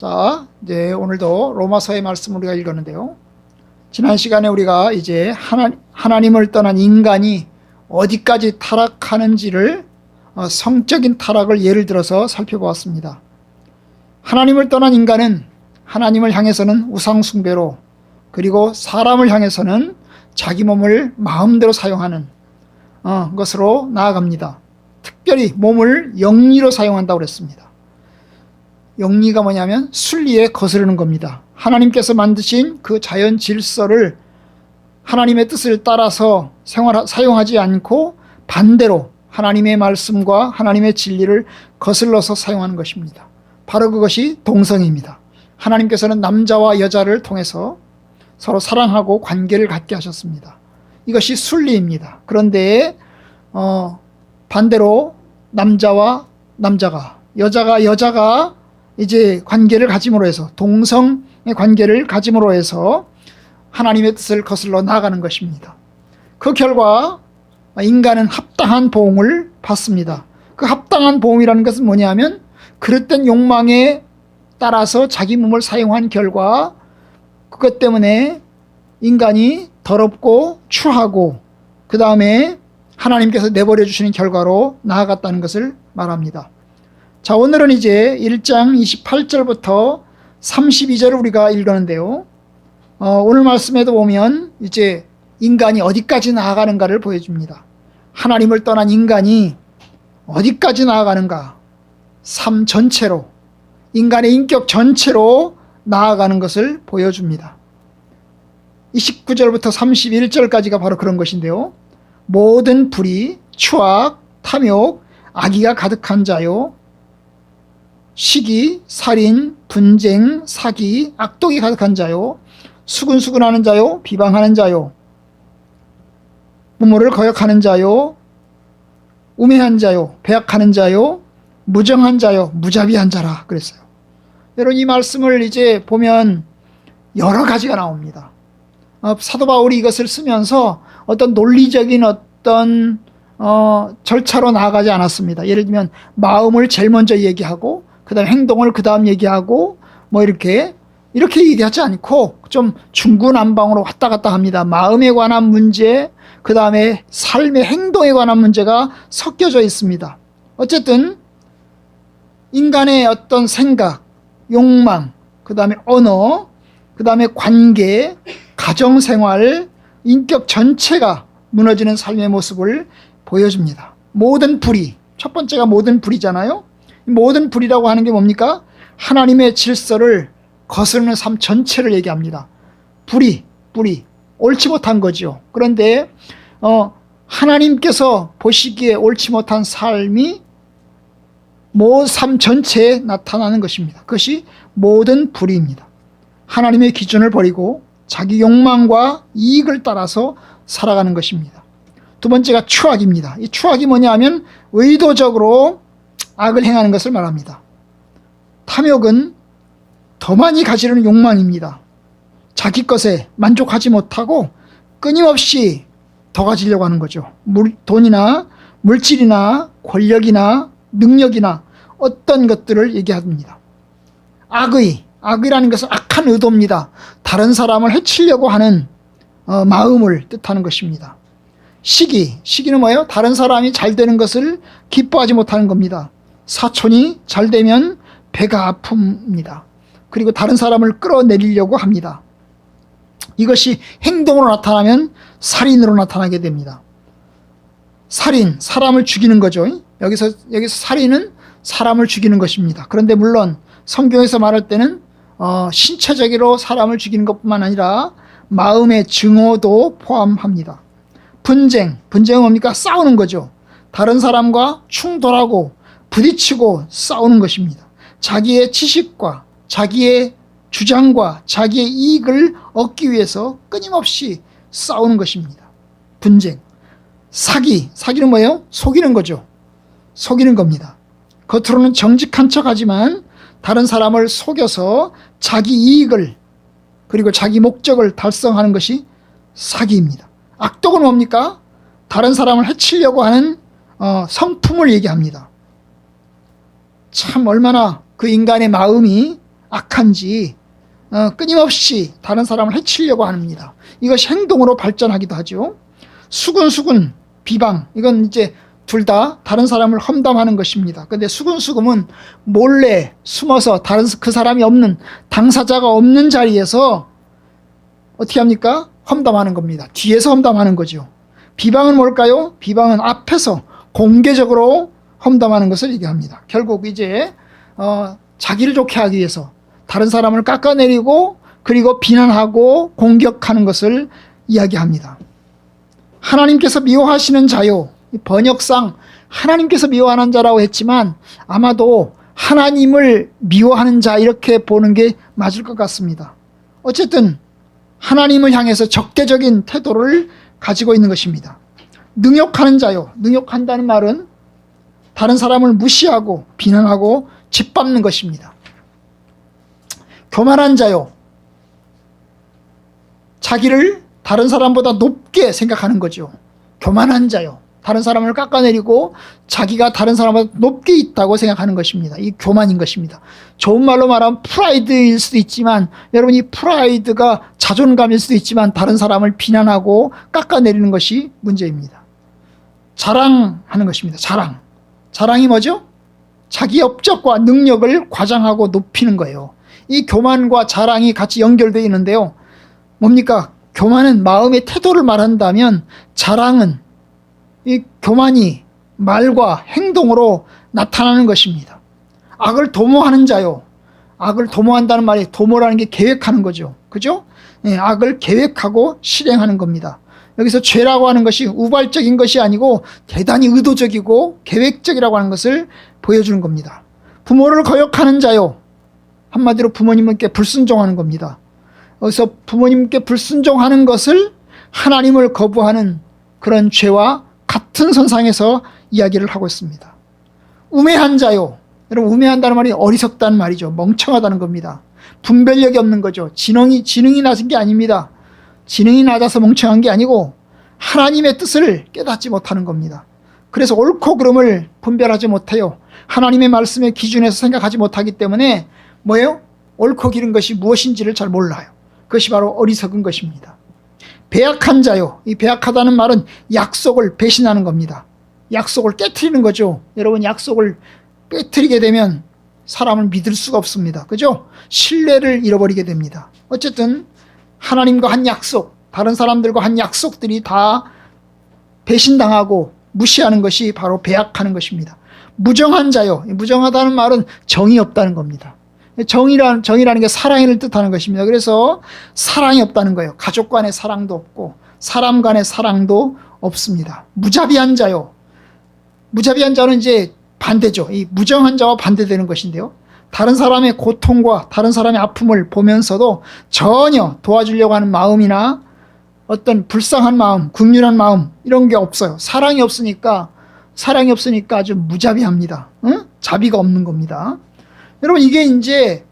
자, 이제 오늘도 로마서의 말씀을 우리가 읽었는데요. 지난 시간에 우리가 이제 하나님을 떠난 인간이 어디까지 타락하는지를 성적인 타락을 예를 들어서 살펴보았습니다. 하나님을 떠난 인간은 하나님을 향해서는 우상숭배로, 그리고 사람을 향해서는 자기 몸을 마음대로 사용하는 것으로 나아갑니다. 특별히 몸을 영리로 사용한다고 그랬습니다. 영리가 뭐냐면 순리에 거스르는 겁니다. 하나님께서 만드신 그 자연 질서를 하나님의 뜻을 따라서 사용하지 않고 반대로 하나님의 말씀과 하나님의 진리를 거슬러서 사용하는 것입니다. 바로 그것이 동성입니다. 하나님께서는 남자와 여자를 통해서 서로 사랑하고 관계를 갖게 하셨습니다. 이것이 순리입니다. 그런데 반대로 남자와 남자가, 여자가 여자가 이제 관계를 가짐으로 해서, 동성의 관계를 가짐으로 해서 하나님의 뜻을 거슬러 나가는 것입니다. 그 결과 인간은 합당한 보응을 받습니다. 그 합당한 보응이라는 것은 뭐냐면 그릇된 욕망에 따라서 자기 몸을 사용한 결과, 그것 때문에 인간이 더럽고 추하고 그 다음에 하나님께서 내버려 주시는 결과로 나아갔다는 것을 말합니다. 자, 오늘은 이제 1장 28절부터 32절을 우리가 읽었는데요. 오늘 말씀에도 보면 이제 인간이 어디까지 나아가는가를 보여줍니다. 하나님을 떠난 인간이 어디까지 나아가는가, 삶 전체로, 인간의 인격 전체로 나아가는 것을 보여줍니다. 29절부터 31절까지가 바로 그런 것인데요. 모든 불의, 추악, 탐욕, 악의가 가득한 자요, 시기, 살인, 분쟁, 사기, 악독이 가득한 자요, 수근수근하는 자요, 비방하는 자요, 부모를 거역하는 자요, 우매한 자요, 배약하는 자요, 무정한 자요, 무자비한 자라 그랬어요. 여러분, 이 말씀을 이제 보면 여러 가지가 나옵니다. 사도 바울이 이것을 쓰면서 어떤 논리적인 어떤 절차로 나아가지 않았습니다. 예를 들면 마음을 제일 먼저 얘기하고 그 다음에 행동을 그 다음 얘기하고 뭐 이렇게 얘기하지 않고 좀 중구난방으로 왔다 갔다 합니다. 마음에 관한 문제, 그 다음에 삶의 행동에 관한 문제가 섞여져 있습니다. 어쨌든 인간의 어떤 생각, 욕망, 그 다음에 언어, 그 다음에 관계, 가정생활, 인격 전체가 무너지는 삶의 모습을 보여줍니다. 모든 불의, 첫 번째가 모든 불의잖아요. 모든 불의라고 하는 게 뭡니까? 하나님의 질서를 거스르는 삶 전체를 얘기합니다. 불의, 옳지 못한 거죠. 그런데 하나님께서 보시기에 옳지 못한 삶이 삶 전체에 나타나는 것입니다. 그것이 모든 불의입니다. 하나님의 기준을 버리고 자기 욕망과 이익을 따라서 살아가는 것입니다. 두 번째가 추악입니다. 이 추악이 뭐냐 하면 의도적으로 악을 행하는 것을 말합니다. 탐욕은 더 많이 가지려는 욕망입니다. 자기 것에 만족하지 못하고 끊임없이 더 가지려고 하는 거죠. 돈이나 물질이나 권력이나 능력이나 어떤 것들을 얘기합니다. 악의라는 것은 악한 의도입니다. 다른 사람을 해치려고 하는 마음을 뜻하는 것입니다. 시기는 뭐예요? 다른 사람이 잘 되는 것을 기뻐하지 못하는 겁니다. 사촌이 잘 되면 배가 아픕니다. 그리고 다른 사람을 끌어내리려고 합니다. 이것이 행동으로 나타나면 살인으로 나타나게 됩니다. 살인, 사람을 죽이는 거죠. 여기서 살인은 사람을 죽이는 것입니다. 그런데 물론 성경에서 말할 때는 신체적으로 사람을 죽이는 것뿐만 아니라 마음의 증오도 포함합니다. 분쟁은 뭡니까? 싸우는 거죠. 다른 사람과 충돌하고 부딪히고 싸우는 것입니다. 자기의 지식과 자기의 주장과 자기의 이익을 얻기 위해서 끊임없이 싸우는 것입니다. 분쟁. 사기는 뭐예요? 속이는 거죠. 속이는 겁니다. 겉으로는 정직한 척하지만 다른 사람을 속여서 자기 이익을, 그리고 자기 목적을 달성하는 것이 사기입니다. 악독은 뭡니까? 다른 사람을 해치려고 하는 성품을 얘기합니다. 참 얼마나 그 인간의 마음이 악한지 끊임없이 다른 사람을 해치려고 합니다. 이것이 행동으로 발전하기도 하죠. 수근수근 비방, 이건 이제 둘 다 다른 사람을 험담하는 것입니다. 근데 수근수금은 몰래 숨어서 그 사람이 없는, 당사자가 없는 자리에서 어떻게 합니까? 험담하는 겁니다. 뒤에서 험담하는 거죠. 비방은 뭘까요? 비방은 앞에서 공개적으로 험담하는 것을 얘기합니다. 결국 이제 자기를 좋게 하기 위해서 다른 사람을 깎아내리고 그리고 비난하고 공격하는 것을 이야기합니다. 하나님께서 미워하시는 자요. 번역상 하나님께서 미워하는 자라고 했지만 아마도 하나님을 미워하는 자 이렇게 보는 게 맞을 것 같습니다. 어쨌든 하나님을 향해서 적대적인 태도를 가지고 있는 것입니다. 능욕하는 자요. 능욕한다는 말은 다른 사람을 무시하고 비난하고 짓밟는 것입니다. 교만한 자요. 자기를 다른 사람보다 높게 생각하는 거죠. 교만한 자요. 다른 사람을 깎아내리고 자기가 다른 사람보다 높게 있다고 생각하는 것입니다. 이 교만인 것입니다. 좋은 말로 말하면 프라이드일 수도 있지만 여러분 이 프라이드가 자존감일 수도 있지만 다른 사람을 비난하고 깎아내리는 것이 문제입니다. 자랑하는 것입니다. 자랑. 자랑이 뭐죠? 자기 업적과 능력을 과장하고 높이는 거예요. 이 교만과 자랑이 같이 연결되어 있는데요. 뭡니까? 교만은 마음의 태도를 말한다면 자랑은 이 교만이 말과 행동으로 나타나는 것입니다. 악을 도모하는 자요. 악을 도모한다는 말이 도모라는 게 계획하는 거죠. 그죠? 네, 악을 계획하고 실행하는 겁니다. 여기서 죄라고 하는 것이 우발적인 것이 아니고 대단히 의도적이고 계획적이라고 하는 것을 보여주는 겁니다. 부모를 거역하는 자요. 한마디로 부모님께 불순종하는 겁니다. 여기서 부모님께 불순종하는 것을 하나님을 거부하는 그런 죄와 같은 선상에서 이야기를 하고 있습니다. 우매한 자요. 여러분 우매한다는 말이 어리석다는 말이죠. 멍청하다는 겁니다. 분별력이 없는 거죠. 지능이 낮은 게 아닙니다. 지능이 낮아서 멍청한 게 아니고 하나님의 뜻을 깨닫지 못하는 겁니다. 그래서 옳고 그름을 분별하지 못해요. 하나님의 말씀의 기준에서 생각하지 못하기 때문에 뭐예요? 옳고 기른 것이 무엇인지를 잘 몰라요. 그것이 바로 어리석은 것입니다. 배약한 자요. 이 배약하다는 말은 약속을 배신하는 겁니다. 약속을 깨트리는 거죠. 여러분 약속을 깨트리게 되면 사람을 믿을 수가 없습니다. 그죠? 신뢰를 잃어버리게 됩니다. 어쨌든 하나님과 한 약속, 다른 사람들과 한 약속들이 다 배신당하고 무시하는 것이 바로 배약하는 것입니다. 무정한 자요. 무정하다는 말은 정이 없다는 겁니다. 정이라는 게 사랑을 뜻하는 것입니다. 그래서 사랑이 없다는 거예요. 가족 간의 사랑도 없고 사람 간의 사랑도 없습니다. 무자비한 자요. 무자비한 자는 이제 반대죠. 이 무정한 자와 반대되는 것인데요. 다른 사람의 고통과 다른 사람의 아픔을 보면서도 전혀 도와주려고 하는 마음이나 어떤 불쌍한 마음, 긍휼한 마음 이런 게 없어요. 사랑이 없으니까 아주 무자비합니다. 응? 자비가 없는 겁니다. 여러분 이게 이제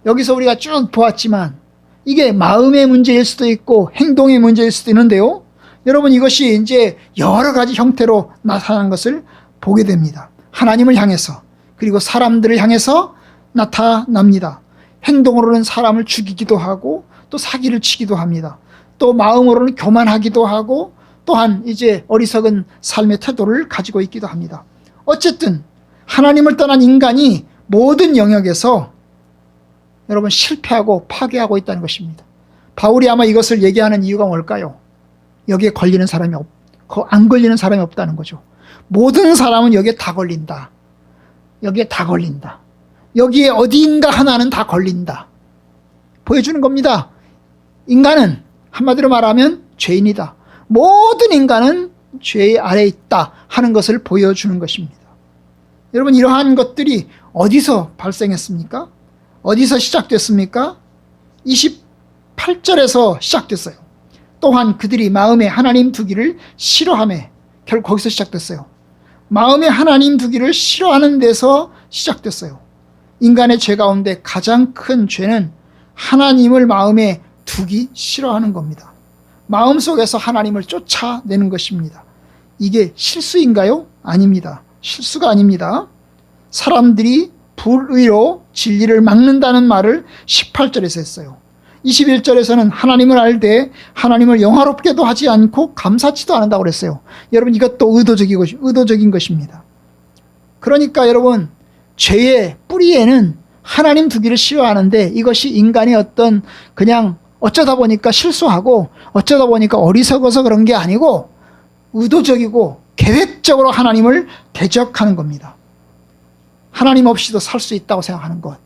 여기서 우리가 쭉 보았지만 이게 마음의 문제일 수도 있고 행동의 문제일 수도 있는데요. 여러분 이것이 이제 여러 가지 형태로 나타난 것을 보게 됩니다. 하나님을 향해서 그리고 사람들을 향해서 나타납니다. 행동으로는 사람을 죽이기도 하고 또 사기를 치기도 합니다. 또 마음으로는 교만하기도 하고 또한 이제 어리석은 삶의 태도를 가지고 있기도 합니다. 어쨌든 하나님을 떠난 인간이 모든 영역에서 여러분 실패하고 파괴하고 있다는 것입니다. 바울이 아마 이것을 얘기하는 이유가 뭘까요? 여기에 걸리는 사람이 안 걸리는 사람이 없다는 거죠. 모든 사람은 여기에 다 걸린다. 여기에 다 걸린다. 여기에 어디인가 하나는 다 걸린다. 보여주는 겁니다. 인간은 한마디로 말하면 죄인이다. 모든 인간은 죄 아래에 있다 하는 것을 보여주는 것입니다. 여러분 이러한 것들이 어디서 발생했습니까? 어디서 시작됐습니까? 28절에서 시작됐어요. 또한 그들이 마음에 하나님 두기를 싫어하며 결국 거기서 시작됐어요. 마음에 하나님 두기를 싫어하는 데서 시작됐어요. 인간의 죄 가운데 가장 큰 죄는 하나님을 마음에 두기 싫어하는 겁니다. 마음속에서 하나님을 쫓아내는 것입니다. 이게 실수인가요? 아닙니다. 실수가 아닙니다. 사람들이 불의로 진리를 막는다는 말을 18절에서 했어요. 21절에서는 하나님을 알되 하나님을 영화롭게도 하지 않고 감사치도 않는다고 그랬어요. 여러분, 이것도 의도적인 것입니다. 그러니까 여러분, 죄의 뿌리에는 하나님 두기를 싫어하는데, 이것이 인간의 어떤 그냥 어쩌다 보니까 실수하고 어쩌다 보니까 어리석어서 그런 게 아니고 의도적이고 계획적으로 하나님을 대적하는 겁니다. 하나님 없이도 살 수 있다고 생각하는 것,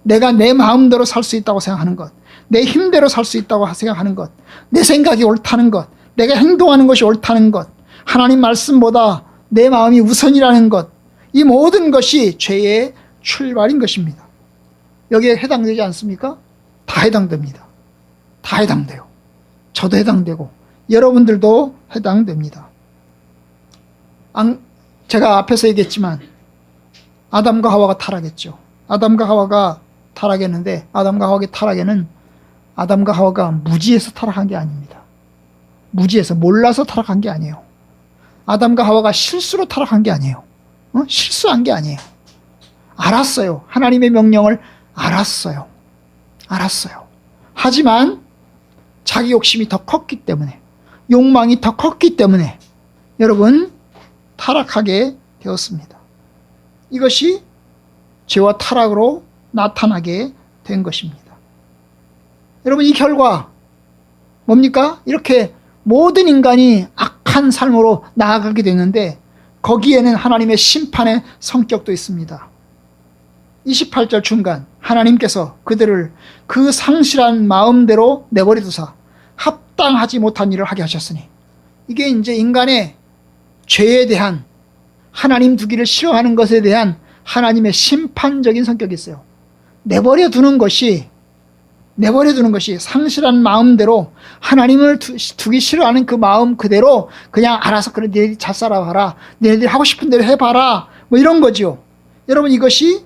내가 내 마음대로 살 수 있다고 생각하는 것, 내 힘대로 살 수 있다고 생각하는 것, 내 생각이 옳다는 것, 내가 행동하는 것이 옳다는 것, 하나님 말씀보다 내 마음이 우선이라는 것, 이 모든 것이 죄의 출발인 것입니다. 여기에 해당되지 않습니까? 다 해당됩니다. 다 해당돼요. 저도 해당되고 여러분들도 해당됩니다. 제가 앞에서 얘기했지만 아담과 하와가 타락했죠. 아담과 하와가 타락했는데, 아담과 하와의 타락에는 아담과 하와가 무지해서 타락한 게 아닙니다. 무지해서, 몰라서 타락한 게 아니에요. 아담과 하와가 실수로 타락한 게 아니에요. 실수한 게 아니에요. 알았어요. 하나님의 명령을 알았어요. 하지만 자기 욕심이 더 컸기 때문에, 욕망이 더 컸기 때문에 여러분, 타락하게 되었습니다. 이것이 죄와 타락으로 나타나게 된 것입니다. 여러분, 이 결과 뭡니까? 이렇게 모든 인간이 악한 삶으로 나아가게 됐는데, 거기에는 하나님의 심판의 성격도 있습니다. 28절 중간, 하나님께서 그들을 그 상실한 마음대로 내버려두사 합당하지 못한 일을 하게 하셨으니, 이게 이제 인간의 죄에 대한, 하나님 두기를 싫어하는 것에 대한 하나님의 심판적인 성격이 있어요. 내버려두는 것이 상실한 마음대로, 하나님을 두기 싫어하는 그 마음 그대로 그냥 알아서, 그래 너희들이 잘 살아봐라, 너희들이 하고 싶은 대로 해봐라, 뭐 이런 거죠. 여러분, 이것이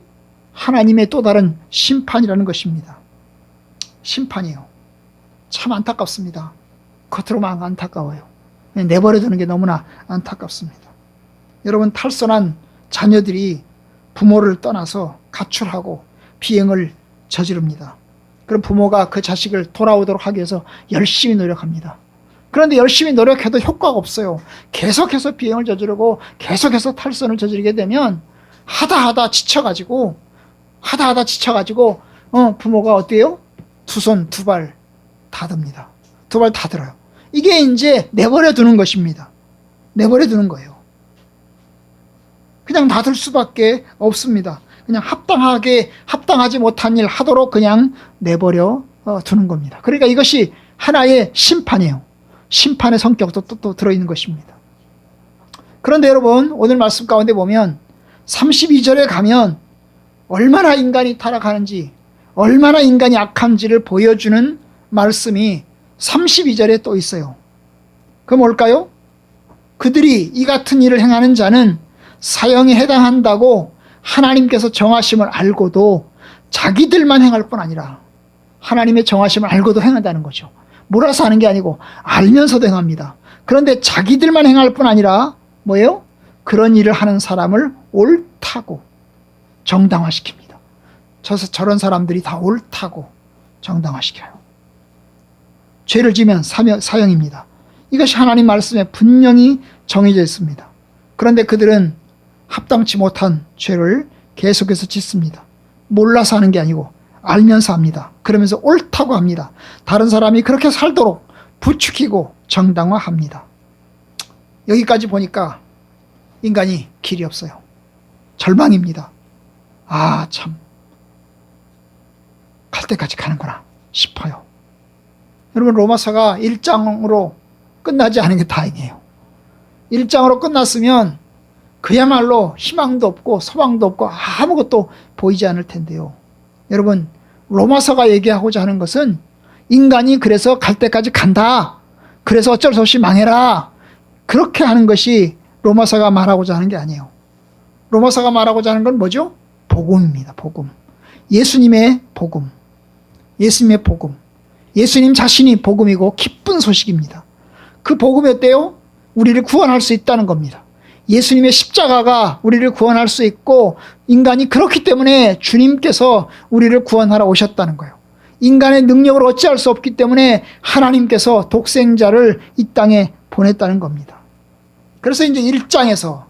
하나님의 또 다른 심판이라는 것입니다. 심판이에요. 참 안타깝습니다. 겉으로만 안타까워요. 내버려두는 게 너무나 안타깝습니다. 여러분, 탈선한 자녀들이 부모를 떠나서 가출하고 비행을 저지릅니다. 그럼 부모가 그 자식을 돌아오도록 하기 위해서 열심히 노력합니다. 그런데 열심히 노력해도 효과가 없어요. 계속해서 비행을 저지르고 계속해서 탈선을 저지르게 되면 하다 지쳐가지고 부모가 어때요? 두 손 두 발 다 듭니다. 두 발 다 들어요. 이게 이제 내버려두는 것입니다. 내버려두는 거예요. 그냥 놔둘 수밖에 없습니다. 그냥 합당하지 못한 일 하도록 그냥 내버려 두는 겁니다. 그러니까 이것이 하나의 심판이에요. 심판의 성격도 또 들어있는 것입니다. 그런데 여러분, 오늘 말씀 가운데 보면 32절에 가면 얼마나 인간이 타락하는지, 얼마나 인간이 악한지를 보여주는 말씀이 32절에 또 있어요. 그 뭘까요? 그들이 이 같은 일을 행하는 자는 사형에 해당한다고 하나님께서 정하심을 알고도 자기들만 행할 뿐 아니라, 하나님의 정하심을 알고도 행한다는 거죠. 몰아서 하는 게 아니고 알면서도 행합니다. 그런데 자기들만 행할 뿐 아니라 뭐예요? 그런 일을 하는 사람을 옳다고 정당화시킵니다. 저런 사람들이 다 옳다고 정당화시켜요. 죄를 지면 사형입니다. 이것이 하나님 말씀에 분명히 정해져 있습니다. 그런데 그들은 합당치 못한 죄를 계속해서 짓습니다. 몰라서 하는 게 아니고 알면서 합니다. 그러면서 옳다고 합니다. 다른 사람이 그렇게 살도록 부추기고 정당화합니다. 여기까지 보니까 인간이 길이 없어요. 절망입니다. 아, 참, 갈 때까지 가는구나 싶어요. 여러분, 로마서가 1장으로 끝나지 않은 게 다행이에요. 1장으로 끝났으면 그야말로 희망도 없고 소망도 없고 아무것도 보이지 않을 텐데요. 여러분, 로마서가 얘기하고자 하는 것은 인간이 그래서 갈 때까지 간다, 그래서 어쩔 수 없이 망해라, 그렇게 하는 것이 로마서가 말하고자 하는 게 아니에요. 로마서가 말하고자 하는 건 뭐죠? 복음입니다. 복음. 예수님의 복음. 예수님의 복음. 예수님 자신이 복음이고 기쁜 소식입니다. 그 복음이 어때요? 우리를 구원할 수 있다는 겁니다. 예수님의 십자가가 우리를 구원할 수 있고, 인간이 그렇기 때문에 주님께서 우리를 구원하러 오셨다는 거예요. 인간의 능력을 어찌할 수 없기 때문에 하나님께서 독생자를 이 땅에 보냈다는 겁니다. 그래서 이제 1장에서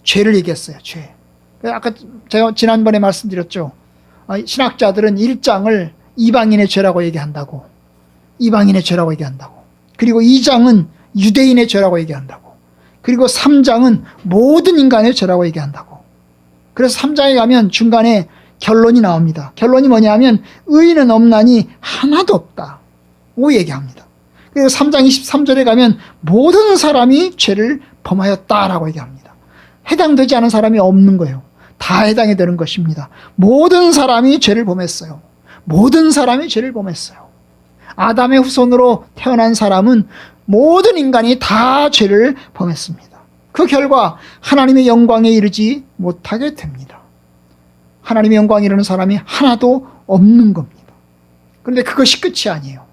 죄를 얘기했어요. 죄. 아까 제가 지난번에 말씀드렸죠. 신학자들은 1장을 이방인의 죄라고 얘기한다고. 이방인의 죄라고 얘기한다고. 그리고 2장은 유대인의 죄라고 얘기한다고. 그리고 3장은 모든 인간의 죄라고 얘기한다고. 그래서 3장에 가면 중간에 결론이 나옵니다. 결론이 뭐냐면 의인은 없나니 하나도 없다고 얘기합니다. 그리고 3장 23절에 가면 모든 사람이 죄를 범하였다라고 얘기합니다. 해당되지 않은 사람이 없는 거예요. 다 해당이 되는 것입니다. 모든 사람이 죄를 범했어요. 모든 사람이 죄를 범했어요. 아담의 후손으로 태어난 사람은 모든 인간이 다 죄를 범했습니다. 그 결과 하나님의 영광에 이르지 못하게 됩니다. 하나님의 영광에 이르는 사람이 하나도 없는 겁니다. 그런데 그것이 끝이 아니에요.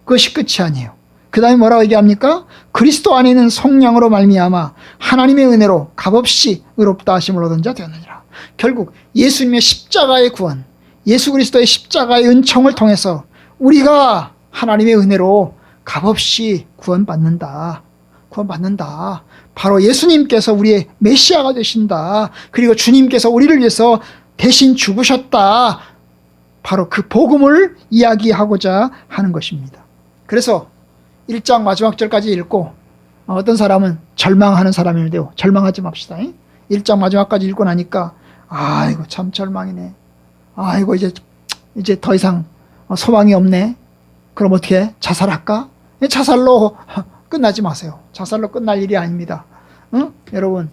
그것이 끝이 아니에요. 그 다음에 뭐라고 얘기합니까? 그리스도 안에 있는 성령으로 말미암아 하나님의 은혜로 값없이 의롭다 하심을 얻은 자 되었느니라. 결국 예수님의 십자가의 구원, 예수 그리스도의 십자가의 은총을 통해서 우리가 하나님의 은혜로 값없이 구원받는다. 구원받는다. 바로 예수님께서 우리의 메시아가 되신다. 그리고 주님께서 우리를 위해서 대신 죽으셨다. 바로 그 복음을 이야기하고자 하는 것입니다. 그래서 1장 마지막 절까지 읽고 어떤 사람은 절망하는 사람인데요. 절망하지 맙시다. 1장 마지막까지 읽고 나니까 아이고 참 절망이네. 아이고 이제 더 이상 소망이 없네. 그럼 어떻게 해? 자살할까? 자살로 끝나지 마세요. 자살로 끝날 일이 아닙니다. 여러분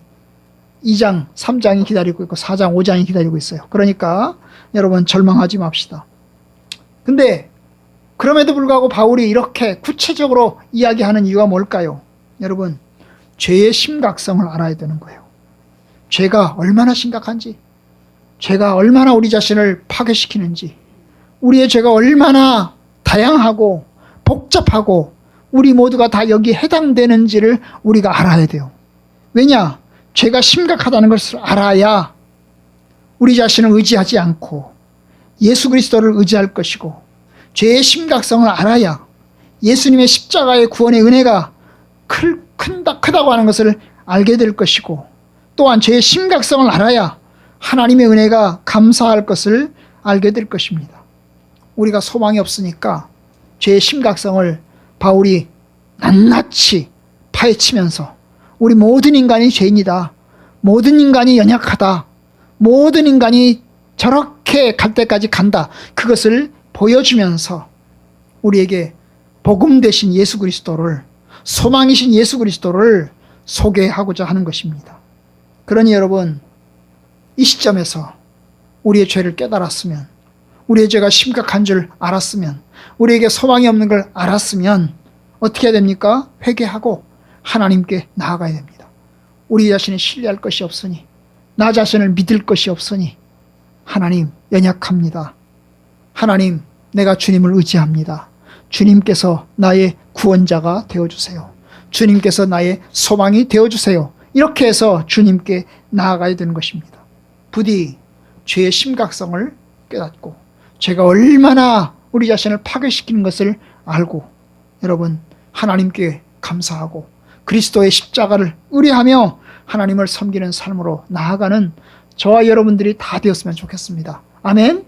2장, 3장이 기다리고 있고 4장, 5장이 기다리고 있어요. 그러니까 여러분 절망하지 맙시다. 근데 그럼에도 불구하고 바울이 이렇게 구체적으로 이야기하는 이유가 뭘까요? 여러분 죄의 심각성을 알아야 되는 거예요. 죄가 얼마나 심각한지, 죄가 얼마나 우리 자신을 파괴시키는지, 우리의 죄가 얼마나 다양하고 복잡하고 우리 모두가 다 여기에 해당되는지를 우리가 알아야 돼요. 왜냐? 죄가 심각하다는 것을 알아야 우리 자신을 의지하지 않고 예수 그리스도를 의지할 것이고, 죄의 심각성을 알아야 예수님의 십자가의 구원의 은혜가 크다고 하는 것을 알게 될 것이고, 또한 죄의 심각성을 알아야 하나님의 은혜가 감사할 것을 알게 될 것입니다. 우리가 소망이 없으니까 죄의 심각성을 바울이 낱낱이 파헤치면서 우리 모든 인간이 죄인이다. 모든 인간이 연약하다. 모든 인간이 저렇게 갈 때까지 간다. 그것을 보여주면서 우리에게 복음 되신 예수 그리스도를, 소망이신 예수 그리스도를 소개하고자 하는 것입니다. 그러니 여러분 이 시점에서 우리의 죄를 깨달았으면, 우리의 죄가 심각한 줄 알았으면, 우리에게 소망이 없는 걸 알았으면 어떻게 해야 됩니까? 회개하고 하나님께 나아가야 됩니다. 우리 자신을 신뢰할 것이 없으니, 나 자신을 믿을 것이 없으니 하나님 연약합니다. 하나님 내가 주님을 의지합니다. 주님께서 나의 구원자가 되어주세요. 주님께서 나의 소망이 되어주세요. 이렇게 해서 주님께 나아가야 되는 것입니다. 부디 죄의 심각성을 깨닫고 죄가 얼마나 우리 자신을 파괴시키는 것을 알고 여러분 하나님께 감사하고 그리스도의 십자가를 의뢰하며 하나님을 섬기는 삶으로 나아가는 저와 여러분들이 다 되었으면 좋겠습니다. 아멘.